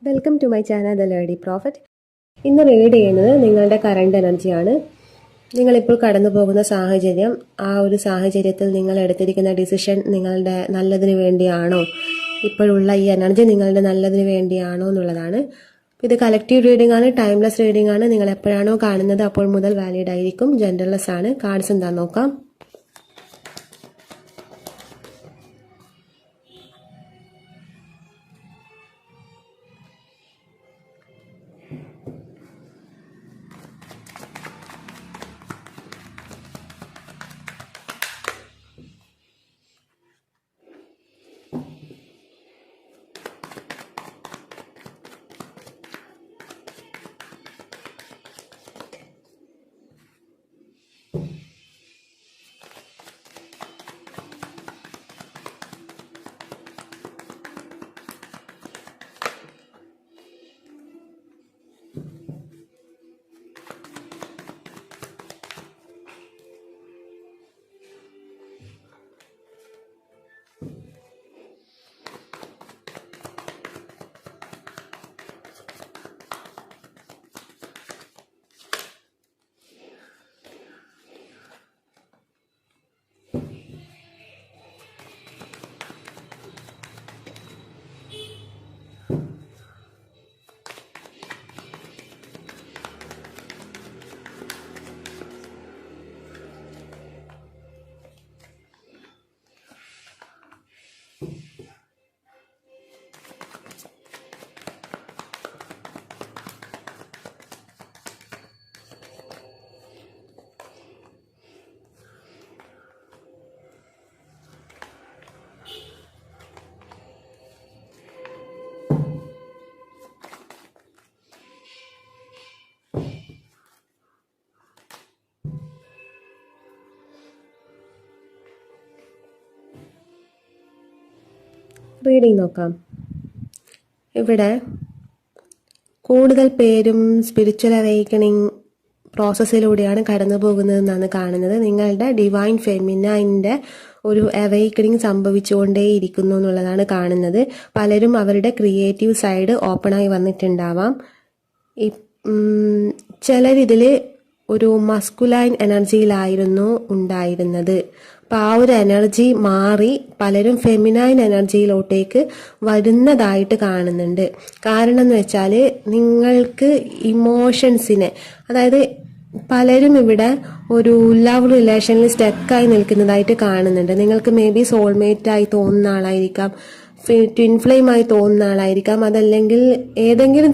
Welcome to my channel the lady prophet. ഇന്ന് read ചെയ്യുന്നത് നിങ്ങളുടെ കറണ്ട് എനർജിയാണ്. നിങ്ങളിപ്പോൾ കടന്നു പോകുന്ന സാഹചര്യം, ആ ഒരു സാഹചര്യത്തിൽ നിങ്ങൾ എടുത്തിരിക്കുന്ന ഡിസിഷൻ നിങ്ങളുടെ നല്ലതിന് വേണ്ടിയാണോ, ഇപ്പോഴുള്ള ഈ എനർജി നിങ്ങളുടെ നല്ലതിന് വേണ്ടിയാണോ എന്നുള്ളതാണ്. ഇത് കളക്റ്റീവ് റീഡിംഗ് ആണ്, ടൈംലെസ് റീഡിംഗ് ആണ്. നിങ്ങൾ എപ്പോഴാണോ കാണുന്നത് അപ്പോൾ മുതൽ വാലിഡ് ആയിരിക്കും. ജെൻഡർലെസ് ആണ്. കാർഡ്സ് എന്താണെന്ന് നോക്കാം. റീഡിംഗ് നോക്കാം. ഇവിടെ കൂടുതൽ പേരും സ്പിരിച്വൽ അവേക്കണിങ് പ്രോസസ്സിലൂടെയാണ് കടന്നു പോകുന്നതെന്നാണ് കാണുന്നത്. നിങ്ങളുടെ ഡിവൈൻ ഫെമിനൈൻ്റെ ഒരു അവേക്കണിങ് സംഭവിച്ചുകൊണ്ടേയിരിക്കുന്നു എന്നുള്ളതാണ് കാണുന്നത്. പലരും അവരുടെ ക്രിയേറ്റീവ് സൈഡ് ഓപ്പണായി വന്നിട്ടുണ്ടാവാം. ചിലരിതിൽ ഒരു മസ്കുലൈൻ എനർജിയിലായിരുന്നു ഉണ്ടായിരുന്നത്. അപ്പോൾ ആ ഒരു എനർജി മാറി പലരും ഫെമിനൈൻ എനർജിയിലോട്ടേക്ക് വരുന്നതായിട്ട് കാണുന്നുണ്ട്. കാരണം എന്ന് വെച്ചാൽ നിങ്ങൾക്ക് ഇമോഷൻസിനെ, അതായത് പലരും ഇവിടെ ഒരു ലവ് റിലേഷനിൽ സ്റ്റക്കായി നിൽക്കുന്നതായിട്ട് കാണുന്നുണ്ട്. നിങ്ങൾക്ക് മേ ബി സോൾമേറ്റായി തോന്നുന്ന ആളായിരിക്കാം, ട്വിൻ ഫ്ലെയിമായി തോന്നുന്ന ആളായിരിക്കാം, അതല്ലെങ്കിൽ ഏതെങ്കിലും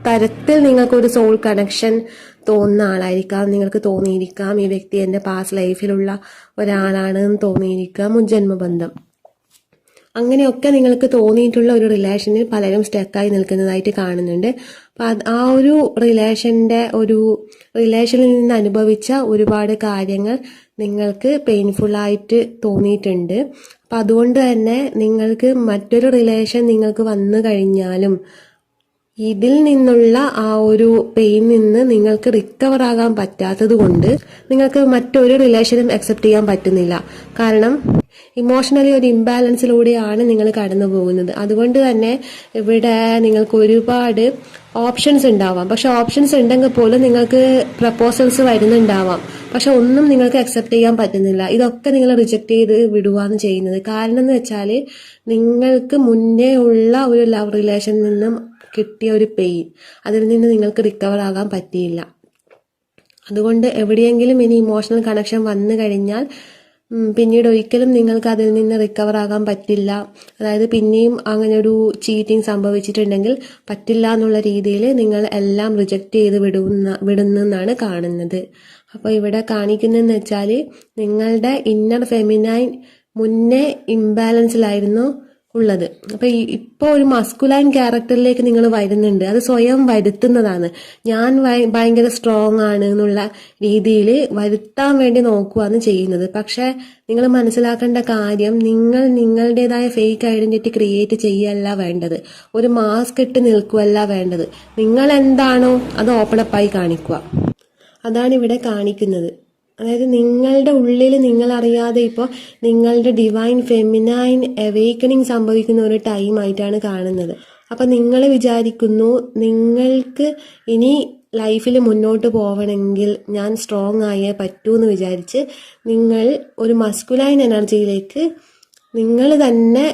തരത്തിൽ നിങ്ങൾക്കൊരു സോൾ കണക്ഷൻ തോന്നുന്ന ആളായിരിക്കാം. നിങ്ങൾക്ക് തോന്നിയിരിക്കാം ഈ വ്യക്തി എൻ്റെ പാസ്റ്റ് ലൈഫിലുള്ള ഒരാളാണെന്ന് തോന്നിയിരിക്കാം, മുൻജന്മബന്ധം. അങ്ങനെയൊക്കെ നിങ്ങൾക്ക് തോന്നിയിട്ടുള്ള ഒരു റിലേഷനിൽ പലരും സ്റ്റക്കായി നിൽക്കുന്നതായിട്ട് കാണുന്നുണ്ട്. അപ്പം ആ ഒരു റിലേഷനിൽ നിന്ന് അനുഭവിച്ച ഒരുപാട് കാര്യങ്ങൾ നിങ്ങൾക്ക് പെയിൻഫുള്ളായിട്ട് തോന്നിയിട്ടുണ്ട്. അപ്പം അതുകൊണ്ട് തന്നെ നിങ്ങൾക്ക് മറ്റൊരു റിലേഷൻ നിങ്ങൾക്ക് വന്നു കഴിഞ്ഞാലും ഇതിൽ നിന്നുള്ള ആ ഒരു പെയിൻ നിന്ന് നിങ്ങൾക്ക് റിക്കവർ ആകാൻ പറ്റാത്തത് കൊണ്ട് നിങ്ങൾക്ക് മറ്റൊരു റിലേഷനും അക്സെപ്റ്റ് ചെയ്യാൻ പറ്റുന്നില്ല. കാരണം ഇമോഷണലി ഒരു ഇംബാലൻസിലൂടെയാണ് നിങ്ങൾ കടന്നു പോകുന്നത്. അതുകൊണ്ട് തന്നെ ഇവിടെ നിങ്ങൾക്ക് ഒരുപാട് ഓപ്ഷൻസ് ഉണ്ടാവാം. പക്ഷെ ഓപ്ഷൻസ് ഉണ്ടെങ്കിൽ പോലും നിങ്ങൾക്ക് പ്രപ്പോസൽസ് വരുന്നുണ്ടാവാം. പക്ഷെ ഒന്നും നിങ്ങൾക്ക് അക്സെപ്റ്റ് ചെയ്യാൻ പറ്റുന്നില്ല. ഇതൊക്കെ നിങ്ങൾ റിജക്റ്റ് ചെയ്ത് വിടുകയാണ് ചെയ്യുന്നത്. കാരണം എന്ന് വെച്ചാൽ നിങ്ങൾക്ക് മുന്നേ ഉള്ള ഒരു ലവ് റിലേഷനിൽ നിന്നും കിട്ടിയ ഒരു പെയിൻ, അതിൽ നിന്ന് നിങ്ങൾക്ക് റിക്കവർ ആകാൻ പറ്റിയില്ല. അതുകൊണ്ട് എവിടെയെങ്കിലും ഇനി ഇമോഷണൽ കണക്ഷൻ വന്നു കഴിഞ്ഞാൽ പിന്നീട് ഒരിക്കലും നിങ്ങൾക്ക് അതിൽ നിന്ന് റിക്കവർ ആകാൻ പറ്റില്ല. അതായത് പിന്നെയും അങ്ങനെ ഒരു ചീറ്റിംഗ് സംഭവിച്ചിട്ടുണ്ടെങ്കിൽ പറ്റില്ല എന്നുള്ള രീതിയിൽ നിങ്ങൾ എല്ലാം റിജക്റ്റ് ചെയ്ത് വിടുന്നെന്നാണ് കാണുന്നത്. അപ്പോൾ ഇവിടെ കാണിക്കുന്നതെന്ന് വെച്ചാൽ നിങ്ങളുടെ ഇന്നർ ഫെമിനൈൻ മുന്നേ ഇംബാലൻസിലായിരുന്നു ഉള്ളത്. അപ്പൊ ഇപ്പോൾ ഒരു മസ്കുലൈൻ ക്യാരക്ടറിലേക്ക് നിങ്ങൾ വരുന്നുണ്ട്. അത് സ്വയം വരുത്തുന്നതാണ്. ഞാൻ ഭയങ്കര സ്ട്രോങ് ആണ് എന്നുള്ള രീതിയിൽ വരുത്താൻ വേണ്ടി നോക്കുകയാണ് ചെയ്യുന്നത്. പക്ഷെ നിങ്ങൾ മനസ്സിലാക്കേണ്ട കാര്യം, നിങ്ങൾ നിങ്ങളുടേതായ ഫേക്ക് ഐഡന്റിറ്റി ക്രിയേറ്റ് ചെയ്യല്ല വേണ്ടത്. ഒരു മാസ്ക് ഇട്ട് നിൽക്കുകയല്ല വേണ്ടത്. നിങ്ങൾ എന്താണോ അത് ഓപ്പണപ്പായി കാണിക്കുക. അതാണ് ഇവിടെ കാണിക്കുന്നത്. അതായത് നിങ്ങളുടെ ഉള്ളിൽ നിങ്ങൾ അറിയാതെ ഇപ്പോൾ നിങ്ങളുടെ ഡിവൈൻ ഫെമിനൈൻ അവേക്കണിങ് സംഭവിക്കുന്ന ഒരു ടൈം ആയിട്ടാണ് കാണുന്നത്. അപ്പം നിങ്ങൾ വിചാരിക്കുന്നു നിങ്ങൾക്ക് ഇനി ലൈഫിൽ മുന്നോട്ട് പോകണമെങ്കിൽ ഞാൻ സ്ട്രോങ് ആയേ പറ്റൂ എന്ന് വിചാരിച്ച് നിങ്ങൾ ഒരു മസ്കുലൈൻ എനർജിയിലേക്ക് നിങ്ങൾ തന്നെ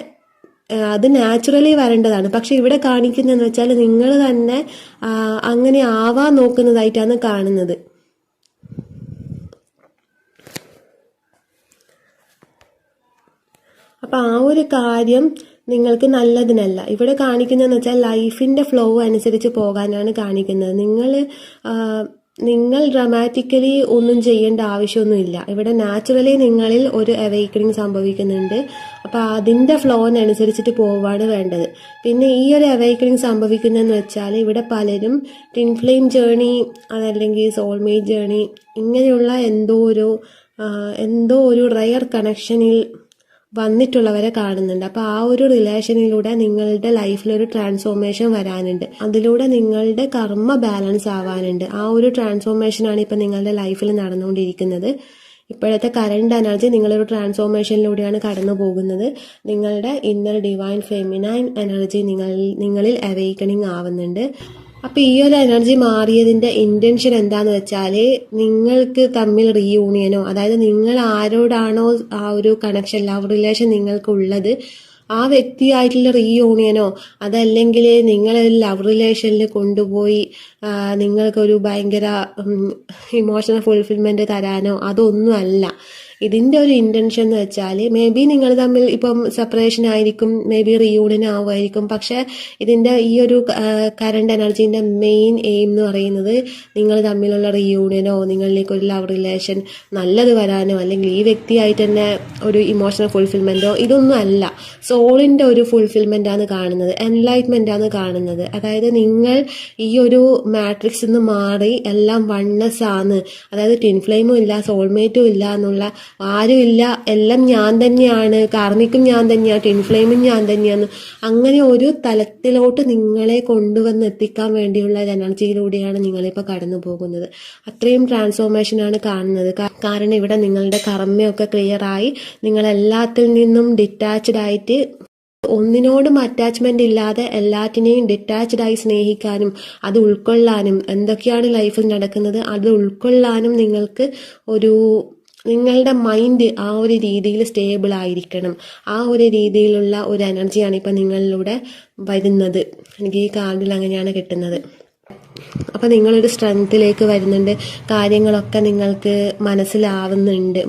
അത് നാച്ചുറലി വരേണ്ടതാണ്. പക്ഷെ ഇവിടെ കാണിക്കുന്നതെന്ന് വെച്ചാൽ നിങ്ങൾ തന്നെ അങ്ങനെ ആവാൻ നോക്കുന്നതായിട്ടാണ് കാണുന്നത്. അപ്പം ആ ഒരു കാര്യം നിങ്ങൾക്ക് നല്ലതിനല്ല. ഇവിടെ കാണിക്കുന്നതെന്ന് വെച്ചാൽ ലൈഫിൻ്റെ ഫ്ലോ അനുസരിച്ച് പോകാനാണ് കാണിക്കുന്നത്. നിങ്ങൾ ഡ്രാമാറ്റിക്കലി ഒന്നും ചെയ്യേണ്ട ആവശ്യമൊന്നുമില്ല. ഇവിടെ നാച്ചുറലി നിങ്ങളിൽ ഒരു അവേക്കണിങ് സംഭവിക്കുന്നുണ്ട്. അപ്പോൾ അതിൻ്റെ ഫ്ലോനനുസരിച്ചിട്ട് പോവുകയാണ് വേണ്ടത്. പിന്നെ ഈ ഒരു അവേക്കണിങ് സംഭവിക്കുന്നതെന്ന് വെച്ചാൽ ഇവിടെ പലരും ട്വിൻ ഫ്ലെയിം ജേണി അതല്ലെങ്കിൽ സോൾമേറ്റ് ജേണി ഇങ്ങനെയുള്ള എന്തോ ഒരു റയർ കണക്ഷനിൽ വന്നിട്ടുള്ളവരെ കാണുന്നുണ്ട്. അപ്പോൾ ആ ഒരു റിലേഷനിലൂടെ നിങ്ങളുടെ ലൈഫിലൊരു ട്രാൻസ്ഫോർമേഷൻ വരാനുണ്ട്. അതിലൂടെ നിങ്ങളുടെ കർമ്മ ബാലൻസ് ആവാനുണ്ട്. ആ ഒരു ട്രാൻസ്ഫോർമേഷനാണ് ഇപ്പം നിങ്ങളുടെ ലൈഫിൽ നടന്നുകൊണ്ടിരിക്കുന്നത്. ഇപ്പോഴത്തെ കറണ്ട് എനർജി നിങ്ങളൊരു ട്രാൻസ്ഫോർമേഷനിലൂടെയാണ് കടന്നു പോകുന്നത്. നിങ്ങളുടെ ഇന്നർ ഡിവൈൻ ഫെമിനൈൻ എനർജി നിങ്ങളിൽ അവേക്കണിങ് ആവുന്നുണ്ട്. അപ്പോൾ ഈ ഒരു എനർജി മാറിയതിൻ്റെ ഇൻറ്റൻഷൻ എന്താന്ന് വെച്ചാൽ നിങ്ങൾക്ക് തമ്മിൽ റീയൂണിയനോ, അതായത് നിങ്ങൾ ആരോടാണോ ആ ഒരു കണക്ഷൻ ലവ് റിലേഷൻ നിങ്ങൾക്കുള്ളത് ആ വ്യക്തിയായിട്ടുള്ള റീയൂണിയനോ അതല്ലെങ്കിൽ നിങ്ങളൊരു ലവ് റിലേഷനിൽ കൊണ്ടുപോയി നിങ്ങൾക്കൊരു ഭയങ്കര ഇമോഷണൽ ഫുൾഫിൽമെൻറ്റ് തരാനോ അതൊന്നും അല്ല. ഇതിൻ്റെ ഒരു ഇൻറ്റൻഷൻ എന്ന് വെച്ചാൽ മേ ബി നിങ്ങൾ തമ്മിൽ ഇപ്പം സെപ്പറേഷൻ ആയിരിക്കും, മേ ബി റീയൂണിയൻ ആവുമായിരിക്കും. പക്ഷേ ഇതിൻ്റെ ഈ ഒരു കറണ്ട് എനർജീൻ്റെ മെയിൻ എയിം എന്ന് പറയുന്നത് നിങ്ങൾ തമ്മിലുള്ള റീയൂണിയനോ നിങ്ങളിലേക്ക് ഒരു ലവ് റിലേഷൻ നല്ലത് വരാനോ അല്ലെങ്കിൽ ഈ വ്യക്തിയായിട്ട് തന്നെ ഒരു ഇമോഷണൽ ഫുൾഫിൽമെൻറ്റോ ഇതൊന്നും അല്ല. സോളിൻ്റെ ഒരു ഫുൾഫിൽമെൻ്റാണ് കാണുന്നത്, എൻലൈറ്റ്മെൻ്റാണ് കാണുന്നത്. അതായത് നിങ്ങൾ ഈ ഒരു മാട്രിക്സ് നിന്ന് മാറി എല്ലാം വണ്ണസ് ആണ്, അതായത് ട്വിൻ ഫ്ലെയിമും ഇല്ല സോൾമേറ്റും ഇല്ല എന്നുള്ള ആരുമില്ല, എല്ലാം ഞാൻ തന്നെയാണ്, കാർമിക്കും ഞാൻ തന്നെയാണ്, ട്വിൻ ഫ്ലെയിമും ഞാൻ തന്നെയാണ്, അങ്ങനെ ഒരു തലത്തിലോട്ട് നിങ്ങളെ കൊണ്ടുവന്ന് എത്തിക്കാൻ വേണ്ടിയുള്ള ഒരു എനർജിയിലൂടെയാണ് നിങ്ങളിപ്പോൾ കടന്നു പോകുന്നത്. അത്രയും ട്രാൻസ്ഫോർമേഷനാണ് കാണുന്നത്. കാരണം ഇവിടെ നിങ്ങളുടെ കർമ്മയൊക്കെ ക്ലിയറായി നിങ്ങളെല്ലാത്തിൽ നിന്നും ഡിറ്റാച്ച്ഡ് ആയിട്ട് ഒന്നിനോടും അറ്റാച്ച്മെന്റ് ഇല്ലാതെ എല്ലാറ്റിനെയും ഡിറ്റാച്ച്ഡ് ആയി സ്നേഹിക്കാനും അത് ഉൾക്കൊള്ളാനും എന്തൊക്കെയാണ് ലൈഫിൽ നടക്കുന്നത് അത് ഉൾക്കൊള്ളാനും നിങ്ങളുടെ മൈൻഡ് ആ ഒരു രീതിയിൽ സ്റ്റേബിൾ ആയിരിക്കണം. ആ ഒരു രീതിയിലുള്ള ഒരു എനർജിയാണ് ഇപ്പം നിങ്ങളിലൂടെ വരുന്നത്. എനിക്ക് ഈ കാർഡിൽ അങ്ങനെയാണ് കിട്ടുന്നത്. അപ്പം നിങ്ങളൊരു സ്ട്രെങ്ത്തിലേക്ക് വരുന്നുണ്ട്. കാര്യങ്ങളൊക്കെ നിങ്ങൾക്ക് മനസ്സിലാവുന്നുണ്ട്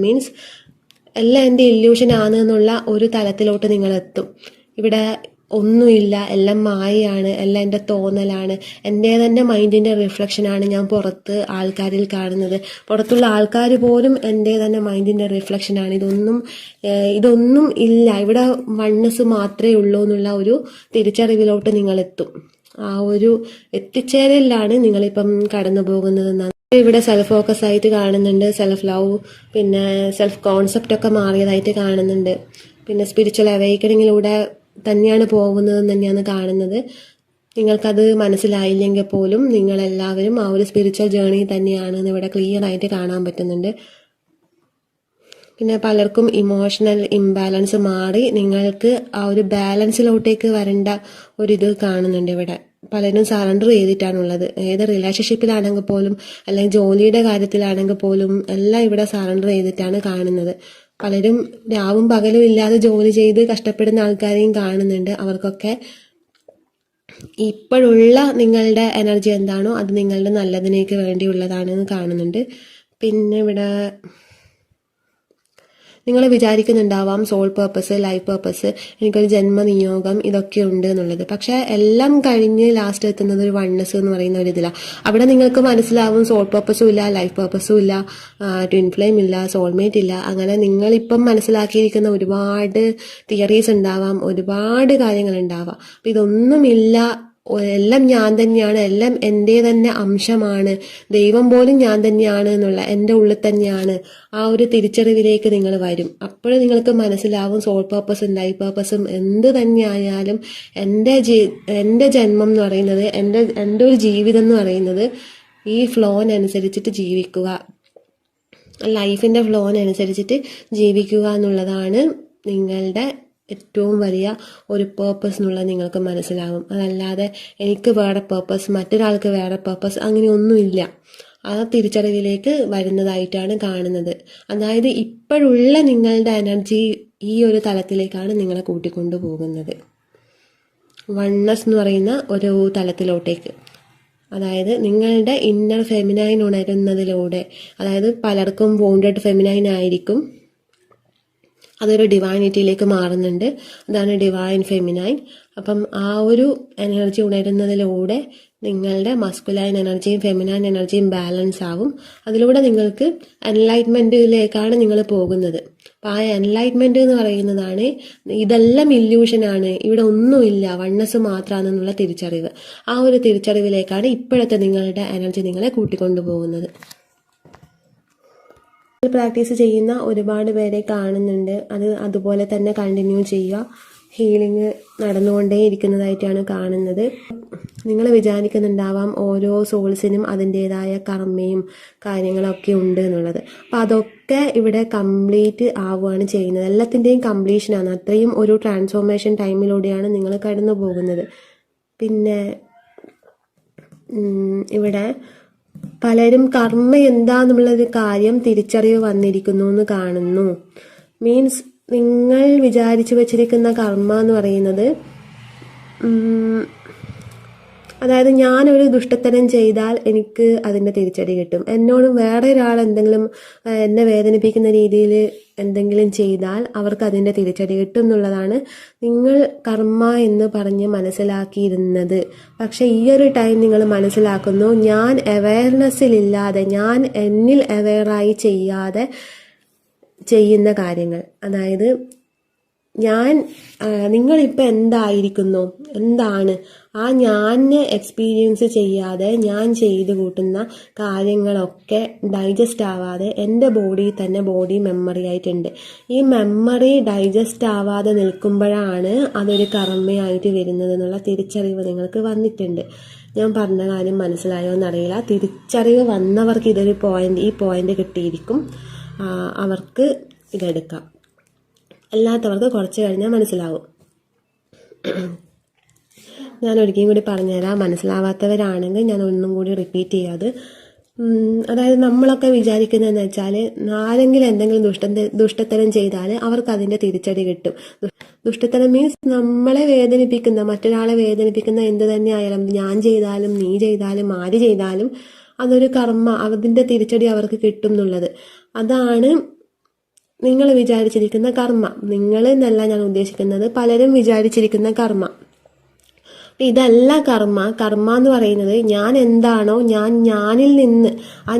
മീൻസ് എല്ലാം എൻ്റെ ഇല്യൂഷനാണ് എന്നുള്ള ഒരു തലത്തിലോട്ട് നിങ്ങളെത്തും. ഇവിടെ ഒന്നുമില്ല, എല്ലാം മായയാണ്, എല്ലാം എൻ്റെ തോന്നലാണ്, എൻ്റെ തന്നെ മൈൻഡിൻ്റെ റിഫ്ലക്ഷനാണ് ഞാൻ പുറത്ത് ആൾക്കാരിൽ കാണുന്നത്, പുറത്തുള്ള ആൾക്കാർ പോലും എൻ്റെ തന്നെ മൈൻഡിൻ്റെ റിഫ്ലക്ഷനാണ്, ഇതൊന്നും ഇല്ല, ഇവിടെ വണ്ണസ് മാത്രമേ ഉള്ളൂ എന്നുള്ള ഒരു തിരിച്ചറിവിലോട്ട് നിങ്ങളെത്തും. ആ ഒരു എത്തിച്ചേരലിലാണ് നിങ്ങളിപ്പം കടന്നു പോകുന്നതെന്നാണ്. ഇവിടെ സെൽഫ് ഫോക്കസ് ആയിട്ട് കാണുന്നുണ്ട്, സെൽഫ് ലവ് പിന്നെ സെൽഫ് കോൺസെപ്റ്റ് ഒക്കെ മാറിയതായിട്ട് കാണുന്നുണ്ട്. പിന്നെ സ്പിരിച്വൽ അവേക്കണിങ്ങിലൂടെ തന്നെയാണ് പോകുന്നതെന്ന് തന്നെയാണ് കാണുന്നത്. നിങ്ങൾക്കത് മനസ്സിലായില്ലെങ്കിൽ പോലും നിങ്ങളെല്ലാവരും ആ ഒരു സ്പിരിച്വൽ ജേർണി തന്നെയാണെന്ന് ഇവിടെ ക്ലിയർ ആയിട്ട് കാണാൻ പറ്റുന്നുണ്ട്. പിന്നെ പലർക്കും ഇമോഷണൽ ഇംബാലൻസ് മാറി നിങ്ങൾക്ക് ആ ഒരു ബാലൻസിലോട്ടേക്ക് വരേണ്ട ഒരിത് കാണുന്നുണ്ട്. ഇവിടെ പലരും സറണ്ടർ ചെയ്തിട്ടാണുള്ളത്. ഏത് റിലേഷൻഷിപ്പിലാണെങ്കിൽ പോലും അല്ലെങ്കിൽ ജോലിയുടെ കാര്യത്തിലാണെങ്കിൽ പോലും എല്ലാം ഇവിടെ സറണ്ടർ ചെയ്തിട്ടാണ് കാണുന്നത്. പലരും രാവും പകലും ഇല്ലാതെ ജോലി ചെയ്ത് കഷ്ടപ്പെടുന്ന ആൾക്കാരെയും കാണുന്നുണ്ട്. അവർക്കൊക്കെ ഇപ്പോഴുള്ള നിങ്ങളുടെ എനർജി എന്താണോ അത് നിങ്ങളുടെ നല്ലതിനേക്ക് വേണ്ടിയുള്ളതാണെന്ന് കാണുന്നുണ്ട്. പിന്നെ ഇവിടെ നിങ്ങൾ വിചാരിക്കുന്നുണ്ടാവാം സോൾ പേർപ്പസ്, ലൈഫ് പേർപ്പസ്, എനിക്കൊരു ജന്മനിയോഗം ഇതൊക്കെ ഉണ്ട് എന്നുള്ളത്. പക്ഷെ എല്ലാം കഴിഞ്ഞ് ലാസ്റ്റ് എത്തുന്നത് ഒരു വണ്ണസ് എന്ന് പറയുന്ന ഒരു ഇതിലാണ്. അവിടെ നിങ്ങൾക്ക് മനസ്സിലാവും സോൾ പേർപ്പസും ഇല്ല, ലൈഫ് പേർപ്പസും ഇല്ല, ട്വിൻ ഫ്ലെയിം ഇല്ല, സോൾമേറ്റ് ഇല്ല. അങ്ങനെ നിങ്ങളിപ്പം മനസ്സിലാക്കിയിരിക്കുന്ന ഒരുപാട് തിയറീസ് ഉണ്ടാവാം, ഒരുപാട് കാര്യങ്ങൾ ഉണ്ടാവാം. അപ്പം ഇതൊന്നുമില്ല, എല്ലാം ഞാൻ തന്നെയാണ്, എല്ലാം എൻ്റെ തന്നെ അംശമാണ്, ദൈവം പോലും ഞാൻ തന്നെയാണ് എന്നുള്ള എൻ്റെ ഉള്ളിൽ തന്നെയാണ് ആ ഒരു തിരിച്ചറിവിലേക്ക് നിങ്ങൾ വരും. അപ്പോൾ നിങ്ങൾക്ക് മനസ്സിലാവും സോൾ പേർപ്പസും ലൈഫ് പേർപ്പസും എന്ത് തന്നെയായാലും എൻ്റെ ജന്മം എന്ന് പറയുന്നത്, എൻ്റെ ഒരു ജീവിതം എന്ന് പറയുന്നത് ഈ ഫ്ലോനനുസരിച്ചിട്ട് ജീവിക്കുക, ലൈഫിൻ്റെ ഫ്ലോനനുസരിച്ചിട്ട് ജീവിക്കുക എന്നുള്ളതാണ് നിങ്ങളുടെ ഏറ്റവും വലിയ ഒരു പേർപ്പസ് എന്നുള്ളത് നിങ്ങൾക്ക് മനസ്സിലാകും. അതല്ലാതെ എനിക്ക് വേറെ പേർപ്പസ്, മറ്റൊരാൾക്ക് വേറെ പേർപ്പസ്, അങ്ങനെയൊന്നുമില്ല. ആ തിരിച്ചറിവിലേക്ക് വരുന്നതായിട്ടാണ് കാണുന്നത്. അതായത് ഇപ്പോഴുള്ള നിങ്ങളുടെ എനർജി ഈ ഒരു തലത്തിലേക്കാണ് നിങ്ങളെ കൂട്ടിക്കൊണ്ടു പോകുന്നത്, വണ്ണസ് എന്ന് പറയുന്ന ഒരു തലത്തിലോട്ടേക്ക്. അതായത് നിങ്ങളുടെ ഇന്നർ ഫെമിനൈൻ ഉണരുന്നതിലൂടെ, അതായത് പലർക്കും വോണ്ടഡ് ഫെമിനൈൻ ആയിരിക്കും, അതൊരു ഡിവൈനിറ്റിയിലേക്ക് മാറുന്നുണ്ട്. അതാണ് ഡിവൈൻ ഫെമിനൈൻ. അപ്പം ആ ഒരു എനർജി ഉണരുന്നതിലൂടെ നിങ്ങളുടെ മസ്കുലൈൻ എനർജിയും ഫെമിനൈൻ എനർജിയും ബാലൻസ് ആവും. അതിലൂടെ നിങ്ങൾക്ക് എൻലൈറ്റ്മെൻറ്റിലേക്കാണ് നിങ്ങൾ പോകുന്നത്. അപ്പം ആ എൻലൈറ്റ്മെൻറ്റ് എന്ന് പറയുന്നതാണ് ഇതെല്ലാം ഇല്യൂഷനാണ്, ഇവിടെ ഒന്നുമില്ല, വണ്ണസ് മാത്രമാണെന്നുള്ള തിരിച്ചറിവ്. ആ ഒരു തിരിച്ചറിവിലേക്കാണ് ഇപ്പോഴത്തെ നിങ്ങളുടെ എനർജി നിങ്ങളെ കൂട്ടിക്കൊണ്ടു പോകുന്നത്. പ്രാക്ടീസ് ചെയ്യുന്ന ഒരുപാട് പേരെ കാണുന്നുണ്ട്. അതുപോലെ തന്നെ കണ്ടിന്യൂ ചെയ്യുക. ഹീലിംഗ് നടന്നുകൊണ്ടേ ഇരിക്കുന്നതായിട്ടാണ് കാണുന്നത്. നിങ്ങൾ വിചാരിക്കുന്നുണ്ടാവാം ഓരോ സോൾസിനും അതിൻ്റേതായ കർമ്മയും കാര്യങ്ങളൊക്കെ ഉണ്ട് എന്നുള്ളത്. അപ്പം അതൊക്കെ ഇവിടെ കംപ്ലീറ്റ് ആവുകയാണ് ചെയ്യുന്നത്. എല്ലാത്തിൻ്റെയും കംപ്ലീഷനാണ്. അത്രയും ഒരു ട്രാൻസ്ഫോർമേഷൻ ടൈമിലൂടെയാണ് നിങ്ങൾ കടന്നു പോകുന്നത്. പിന്നെ ഇവിടെ പലരും കർമ്മ എന്താന്നുള്ളൊരു കാര്യം തിരിച്ചറിവ് വന്നിരിക്കുന്നു എന്ന് കാണുന്നു. മീൻസ് നിങ്ങൾ വിചാരിച്ചു വച്ചിരിക്കുന്ന കർമ്മ എന്ന് പറയുന്നത്, അതായത് ഞാനൊരു ദുഷ്ടത്തരം ചെയ്താൽ എനിക്ക് അതിൻ്റെ തിരിച്ചടി കിട്ടും. എന്നോട് വേറെ ഒരാൾ എന്തെങ്കിലും എന്നെ വേദനിപ്പിക്കുന്ന രീതിയിൽ എന്തെങ്കിലും ചെയ്താൽ അവർക്ക് അതിൻ്റെ തിരിച്ചടി കിട്ടും എന്നുള്ളതാണ് നിങ്ങൾ കർമ്മ എന്ന് പറഞ്ഞ് മനസ്സിലാക്കിയിരുന്നത്. പക്ഷെ ഈ ഒരു ടൈം നിങ്ങൾ മനസ്സിലാക്കുന്നു, ഞാൻ അവയർനെസ്സിലില്ലാതെ, ഞാൻ എന്നിൽ അവെയറായി ചെയ്യാതെ ചെയ്യുന്ന കാര്യങ്ങൾ, അതായത് നിങ്ങളിപ്പോൾ എന്തായിരിക്കുന്നു, എന്താണ് ആ ഞാൻ എക്സ്പീരിയൻസ് ചെയ്യാതെ ഞാൻ ചെയ്ത് കൂട്ടുന്ന കാര്യങ്ങളൊക്കെ ഡൈജസ്റ്റ് ആവാതെ എൻ്റെ ബോഡിയിൽ തന്നെ ബോഡി മെമ്മറി ആയിട്ടുണ്ട്. ഈ മെമ്മറി ഡൈജസ്റ്റ് ആവാതെ നിൽക്കുമ്പോഴാണ് അതൊരു കർമ്മയായിട്ട് വരുന്നത് എന്നുള്ള തിരിച്ചറിവ് നിങ്ങൾക്ക് വന്നിട്ടുണ്ട്. ഞാൻ പറഞ്ഞ കാര്യം മനസ്സിലായോ എന്നറിയില്ല. തിരിച്ചറിവ് വന്നവർക്ക് ഇതൊരു ഈ പോയിന്റ് കിട്ടിയിരിക്കും, അവർക്ക് ഇതെടുക്കാം. അല്ലാത്തവർക്ക് കുറച്ച് കഴിഞ്ഞാൽ മനസ്സിലാവും. ഞാൻ ഒരിക്കലും കൂടി പറഞ്ഞുതരാം, മനസ്സിലാവാത്തവരാണെങ്കിൽ ഞാൻ ഒന്നും കൂടി റിപ്പീറ്റ് ചെയ്യാതെ. അതായത് നമ്മളൊക്കെ വിചാരിക്കുന്നതെന്ന് വെച്ചാൽ ആരെങ്കിലും എന്തെങ്കിലും ദുഷ്ടത്തരം ചെയ്താൽ അവർക്ക് അതിൻ്റെ തിരിച്ചടി കിട്ടും. ദുഷ്ടത്തരം മീൻസ് നമ്മളെ വേദനിപ്പിക്കുന്ന, മറ്റൊരാളെ വേദനിപ്പിക്കുന്ന എന്ത് തന്നെ ആയാലും, ഞാൻ ചെയ്താലും നീ ചെയ്താലും ആര് ചെയ്താലും അതൊരു കർമ്മ, അതിൻ്റെ തിരിച്ചടി അവർക്ക് കിട്ടും എന്നുള്ളത്. അതാണ് നിങ്ങൾ വിചാരിച്ചിരിക്കുന്ന കർമ്മ. നിങ്ങൾ എന്നല്ല ഞാൻ ഉദ്ദേശിക്കുന്നത്, പലരും വിചാരിച്ചിരിക്കുന്ന കർമ്മ. ഇതല്ല കർമ്മ. കർമ്മ എന്ന് പറയുന്നത് ഞാൻ എന്താണോ, ഞാനിൽ നിന്ന് ആ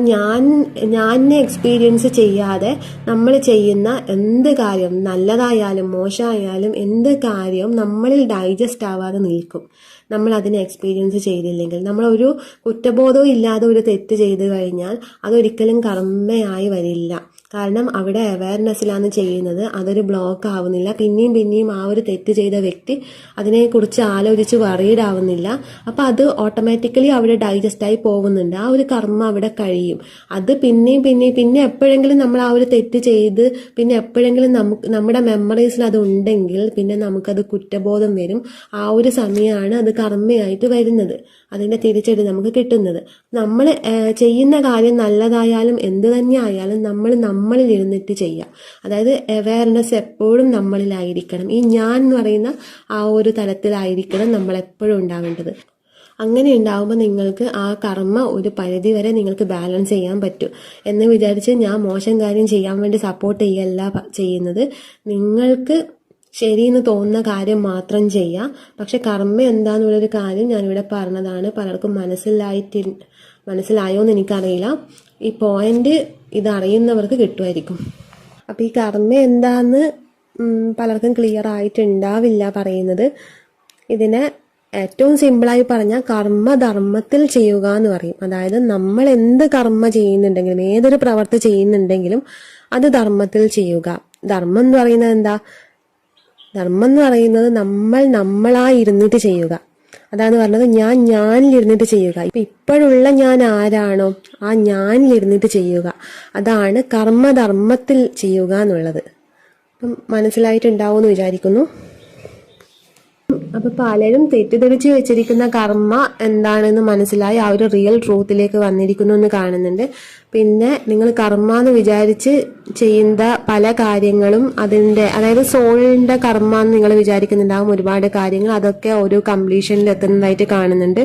ഞാനെ എക്സ്പീരിയൻസ് ചെയ്യാതെ നമ്മൾ ചെയ്യുന്ന എന്ത് കാര്യം, നല്ലതായാലും മോശമായാലും എന്ത് കാര്യവും നമ്മളിൽ ഡൈജസ്റ്റ് ആവാതെ നിൽക്കും. നമ്മൾ അതിനെ എക്സ്പീരിയൻസ് ചെയ്തില്ലെങ്കിൽ, നമ്മളൊരു കുറ്റബോധവും ഇല്ലാതെ ഒരു തെറ്റ് ചെയ്തു കഴിഞ്ഞാൽ അതൊരിക്കലും കർമ്മയായി വരില്ല. കാരണം അവിടെ അവയർനെസ്സിലാണ് ചെയ്യുന്നത്, അതൊരു ബ്ലോക്ക് ആവുന്നില്ല. പിന്നെയും ആ ഒരു തെറ്റ് ചെയ്ത വ്യക്തി അതിനെക്കുറിച്ച് ആലോചിച്ച് വറീഡ് ആവുന്നില്ല. അപ്പം അത് ഓട്ടോമാറ്റിക്കലി അവിടെ ഡൈജസ്റ്റായി പോകുന്നുണ്ട്. ആ ഒരു കർമ്മ അവിടെ കഴിയും. അത് പിന്നെ എപ്പോഴെങ്കിലും നമ്മൾ ആ ഒരു തെറ്റ് ചെയ്ത് പിന്നെ എപ്പോഴെങ്കിലും നമ്മുടെ മെമ്മറീസിൽ അത് ഉണ്ടെങ്കിൽ പിന്നെ നമുക്കത് കുറ്റബോധം വരും. ആ ഒരു സമയമാണ് അത് കർമ്മയായിട്ട് വരുന്നത്, അതിൻ്റെ തിരിച്ചടി നമുക്ക് കിട്ടുന്നത്. നമ്മൾ ചെയ്യുന്ന കാര്യം നല്ലതായാലും എന്ത് തന്നെ ആയാലും നമ്മളിൽ ഇരുന്നിട്ട് ചെയ്യാം. അതായത് അവയർനെസ് എപ്പോഴും നമ്മളിലായിരിക്കണം. ഈ ഞാൻ എന്ന് പറയുന്ന ആ ഒരു തലത്തിലായിരിക്കണം നമ്മളെപ്പോഴും ഉണ്ടാവേണ്ടത്. അങ്ങനെ ഉണ്ടാവുമ്പോൾ നിങ്ങൾക്ക് ആ കർമ്മ ഒരു പരിധി വരെ നിങ്ങൾക്ക് ബാലൻസ് ചെയ്യാൻ പറ്റും. എന്ന് വിചാരിച്ച് ഞാൻ മോശം കാര്യം ചെയ്യാൻ വേണ്ടി സപ്പോർട്ട് ചെയ്യല്ല ചെയ്യുന്നത്. നിങ്ങൾക്ക് ശരിയെന്ന് തോന്നുന്ന കാര്യം മാത്രം ചെയ്യാം. പക്ഷെ കർമ്മ എന്താന്നുള്ളൊരു കാര്യം ഞാനിവിടെ പറഞ്ഞതാണ്. പലർക്കും മനസ്സിലായോ എന്ന് എനിക്കറിയില്ല. ഈ പോയിന്റ് ഇതറിയുന്നവർക്ക് കിട്ടുമായിരിക്കും. അപ്പം ഈ കർമ്മ എന്താന്ന് പലർക്കും ക്ലിയർ ആയിട്ടുണ്ടാവില്ല പറയുന്നത്. ഇതിനെ ഏറ്റവും സിമ്പിളായി പറഞ്ഞാൽ കർമ്മധർമ്മത്തിൽ ചെയ്യുക എന്ന് പറയും. അതായത് നമ്മൾ എന്ത് കർമ്മ ചെയ്യുന്നുണ്ടെങ്കിലും, ഏതൊരു പ്രവർത്തി ചെയ്യുന്നുണ്ടെങ്കിലും അത് ധർമ്മത്തിൽ ചെയ്യുക. ധർമ്മം എന്ന് പറയുന്നത് എന്താ? ധർമ്മം എന്ന് പറയുന്നത് നമ്മളായി ഇരുന്നിട്ട് ചെയ്യുക. അതാണ് പറഞ്ഞത്, ഞാനിലിരുന്നിട്ട് ചെയ്യുക. ഇപ്പോഴുള്ള ഞാൻ ആരാണോ ആ ഞാനിലിരുന്നിട്ട് ചെയ്യുക. അതാണ് കർമ്മധർമ്മത്തിൽ ചെയ്യുക എന്നുള്ളത്. മനസ്സിലായിട്ടുണ്ടാവുമെന്ന് വിചാരിക്കുന്നു. അപ്പൊ പലരും തെറ്റിദ്ധരിച്ച് വെച്ചിരിക്കുന്ന കർമ്മ എന്താണെന്ന് മനസ്സിലായി ആ ഒരു റിയൽ ട്രൂത്തിലേക്ക് വന്നിരിക്കുന്നു എന്ന് കാണുന്നുണ്ട്. പിന്നെ നിങ്ങൾ കർമ്മ എന്ന് വിചാരിച്ച് ചെയ്യുന്ന പല കാര്യങ്ങളും അതായത് സോളിന്റെ കർമ്മ എന്ന് നിങ്ങൾ വിചാരിക്കുന്നുണ്ടാവും ഒരുപാട് കാര്യങ്ങൾ, അതൊക്കെ ഒരു കംപ്ലീഷനിൽ എത്തുന്നതായിട്ട് കാണുന്നുണ്ട്.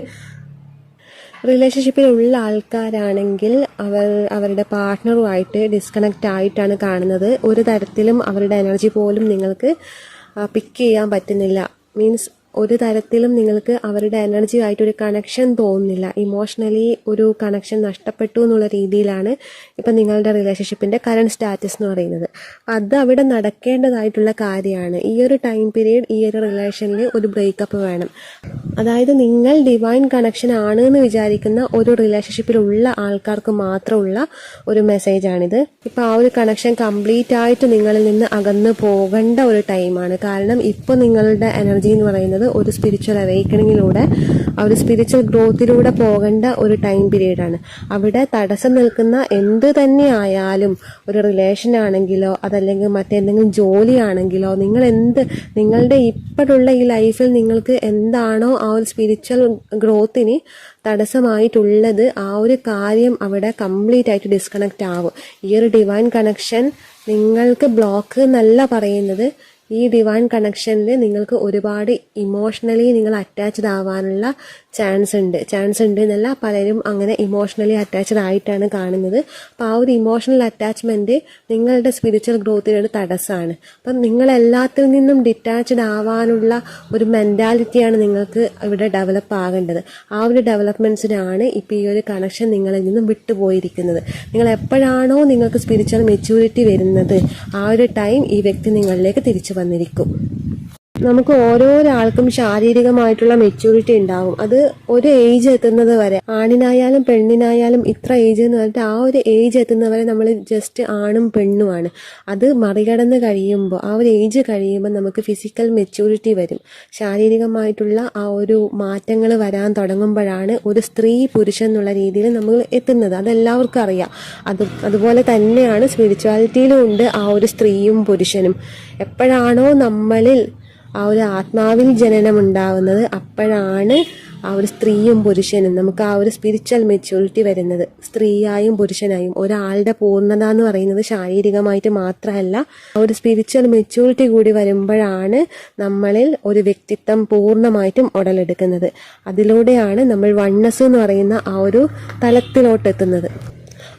റിലേഷൻഷിപ്പിലുള്ള ആൾക്കാരാണെങ്കിൽ അവരുടെ പാർട്ട്ണറുമായിട്ട് ഡിസ്കണക്റ്റ് ആയിട്ടാണ് കാണുന്നത്. ഒരു തരത്തിലും അവരുടെ എനർജി പോലും നിങ്ങൾക്ക് പിക്ക് ചെയ്യാൻ പറ്റുന്നില്ല. മീൻസ് ഒരു തരത്തിലും നിങ്ങൾക്ക് അവരുടെ എനർജി ആയിട്ടൊരു കണക്ഷൻ തോന്നുന്നില്ല. ഇമോഷണലി ഒരു കണക്ഷൻ നഷ്ടപ്പെട്ടു എന്നുള്ള രീതിയിലാണ് ഇപ്പം നിങ്ങളുടെ റിലേഷൻഷിപ്പിൻ്റെ കറണ്ട് സ്റ്റാറ്റസ് എന്ന് പറയുന്നത്. അത് അവിടെ നടക്കേണ്ടതായിട്ടുള്ള കാര്യമാണ്. ഈ ഒരു ടൈം പീരീഡ് ഈ ഒരു റിലേഷനിൽ ഒരു ബ്രേക്കപ്പ് വേണം. അതായത് നിങ്ങൾ ഡിവൈൻ കണക്ഷൻ ആണ് എന്ന് വിചാരിക്കുന്ന ഒരു റിലേഷൻഷിപ്പിലുള്ള ആൾക്കാർക്ക് മാത്രമുള്ള ഒരു മെസ്സേജാണിത്. ഇപ്പം ആ ഒരു കണക്ഷൻ കംപ്ലീറ്റ് ആയിട്ട് നിങ്ങളിൽ നിന്ന് അകന്ന് പോകേണ്ട ഒരു ടൈമാണ്. കാരണം ഇപ്പോൾ നിങ്ങളുടെ എനർജി എന്ന് പറയുന്നത് ഒരു സ്പിരിച്വൽ അവേക്കണിങ്ങിലൂടെ ആ ഒരു സ്പിരിച്വൽ ഗ്രോത്തിലൂടെ പോകേണ്ട ഒരു ടൈം പീരീഡാണ്. അവിടെ തടസ്സം നിൽക്കുന്ന എന്ത് തന്നെ ആയാലും, ഒരു റിലേഷൻ ആണെങ്കിലോ അതല്ലെങ്കിൽ മറ്റെന്തെങ്കിലും ജോലിയാണെങ്കിലോ, നിങ്ങളുടെ ഇപ്പോഴുള്ള ഈ ലൈഫിൽ നിങ്ങൾക്ക് എന്താണോ ആ ഒരു സ്പിരിച്വൽ ഗ്രോത്തിന് തടസ്സമായിട്ടുള്ളത്, ആ ഒരു കാര്യം അവിടെ കംപ്ലീറ്റ് ആയിട്ട് ഡിസ്കണക്റ്റ് ആവും. ഈ ഒരു ഡിവൈൻ കണക്ഷൻ നിങ്ങൾക്ക് ബ്ലോക്ക് എന്നല്ല പറയുന്നത്. ഈ ഡിവൈൻ കണക്ഷനിൽ നിങ്ങൾക്ക് ഒരുപാട് ഇമോഷണലി നിങ്ങൾ അറ്റാച്ച്ഡ് ആവാനുള്ള ചാൻസ് ഉണ്ട് എന്നല്ല, പലരും അങ്ങനെ ഇമോഷണലി അറ്റാച്ച്ഡ് ആയിട്ടാണ് കാണുന്നത്. അപ്പോൾ ആ ഒരു ഇമോഷണൽ അറ്റാച്ച്മെൻറ്റ് നിങ്ങളുടെ സ്പിരിച്വൽ ഗ്രോത്തിനൊരു തടസ്സമാണ്. അപ്പം നിങ്ങളെല്ലാത്തിൽ നിന്നും ഡിറ്റാച്ച്ഡ് ആവാനുള്ള ഒരു മെൻറ്റാലിറ്റിയാണ് നിങ്ങൾക്ക് ഇവിടെ ഡെവലപ്പ് ആകേണ്ടത്. ആ ഒരു ഡെവലപ്മെൻറ്റ്സിനാണ് ഇപ്പോൾ ഈ ഒരു കണക്ഷൻ നിങ്ങളിൽ നിന്നും വിട്ടുപോയിരിക്കുന്നത്. നിങ്ങൾ എപ്പോഴാണോ നിങ്ങൾക്ക് സ്പിരിച്വൽ മെച്യൂരിറ്റി വരുന്നത്, ആ ഒരു ടൈം ഈ വ്യക്തി നിങ്ങളിലേക്ക് തിരിച്ചു വന്നിരിക്കും. നമുക്ക് ഓരോരാൾക്കും ശാരീരികമായിട്ടുള്ള മെച്യൂരിറ്റി ഉണ്ടാവും. അത് ഒരു ഏജ് എത്തുന്നത് വരെ, ആണിനായാലും പെണ്ണിനായാലും ഇത്ര ഏജ് എന്ന് പറഞ്ഞിട്ട് ആ ഒരു ഏജ് എത്തുന്നവരെ നമ്മൾ ജസ്റ്റ് ആണും പെണ്ണുമാണ്. അത് മറികടന്ന് കഴിയുമ്പോൾ, ആ ഒരു ഏജ് കഴിയുമ്പോൾ നമുക്ക് ഫിസിക്കൽ മെച്യൂരിറ്റി വരും. ശാരീരികമായിട്ടുള്ള ആ ഒരു മാറ്റങ്ങൾ വരാൻ തുടങ്ങുമ്പോഴാണ് ഒരു സ്ത്രീ പുരുഷൻ എന്നുള്ള രീതിയിൽ നമ്മൾ എത്തുന്നത്. അതെല്ലാവർക്കും അറിയാം. അതുപോലെ തന്നെയാണ് സ്പിരിച്വാലിറ്റിയിലും ഉണ്ട് ആ ഒരു സ്ത്രീയും പുരുഷനും. എപ്പോഴാണോ നമ്മളിൽ ആ ഒരു ആത്മാവിൽ ജനനം ഉണ്ടാവുന്നത്, അപ്പോഴാണ് ആ ഒരു സ്ത്രീയും പുരുഷനും നമുക്ക് ആ ഒരു സ്പിരിച്വൽ മെച്യൂരിറ്റി വരുന്നത്. സ്ത്രീയായും പുരുഷനായും ഒരാളുടെ പൂർണ്ണത എന്ന് പറയുന്നത് ശാരീരികമായിട്ട് മാത്രമല്ല, ആ ഒരു സ്പിരിച്വൽ മെച്യൂരിറ്റി കൂടി വരുമ്പോഴാണ് നമ്മളിൽ ഒരു വ്യക്തിത്വം പൂർണ്ണമായിട്ടും ഉടലെടുക്കുന്നത്. അതിലൂടെയാണ് നമ്മൾ വണ്ണസ് എന്ന് പറയുന്ന ആ ഒരു തലത്തിലോട്ടെത്തുന്നത്.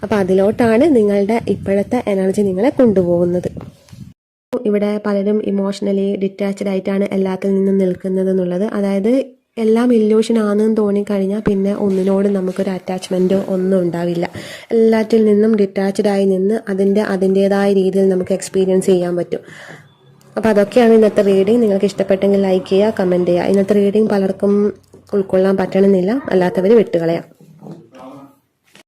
അപ്പം അതിലോട്ടാണ് നിങ്ങളുടെ ഇപ്പോഴത്തെ എനർജി നിങ്ങളെ കൊണ്ടുപോകുന്നത്. ഇവിടെ പലരും ഇമോഷണലി ഡിറ്റാച്ച്ഡ് ആയിട്ടാണ് എല്ലാത്തിൽ നിന്നും നിൽക്കുന്നത് എന്നുള്ളത്. അതായത് എല്ലാം ഇല്യൂഷൻ ആണെന്ന് തോന്നിക്കഴിഞ്ഞാൽ പിന്നെ ഒന്നിനോടും നമുക്കൊരു അറ്റാച്ച്മെൻറ്റോ ഒന്നും ഉണ്ടാവില്ല. എല്ലാറ്റിൽ നിന്നും ഡിറ്റാച്ച്ഡ് ആയി നിന്ന് അതിൻ്റേതായ രീതിയിൽ നമുക്ക് എക്സ്പീരിയൻസ് ചെയ്യാൻ പറ്റും. അപ്പോൾ അതൊക്കെയാണ് ഇന്നത്തെ റീഡിങ്. നിങ്ങൾക്ക് ഇഷ്ടപ്പെട്ടെങ്കിൽ ലൈക്ക് ചെയ്യുക, കമൻറ്റ് ചെയ്യുക. ഇന്നത്തെ റീഡിങ് പലർക്കും ഉൾക്കൊള്ളാൻ പറ്റണമെന്നില്ല, അല്ലാത്തവർ വിട്ടുകളയാം.